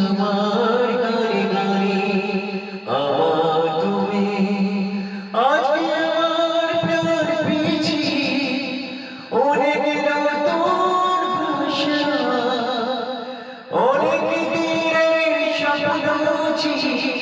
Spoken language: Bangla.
আমার গানে গানে আমার তুমি আজকে আমার প্রাণ পেয়েছি অনেক নতুন ভাষা অনেক দিনের স্বপ্ন ছিল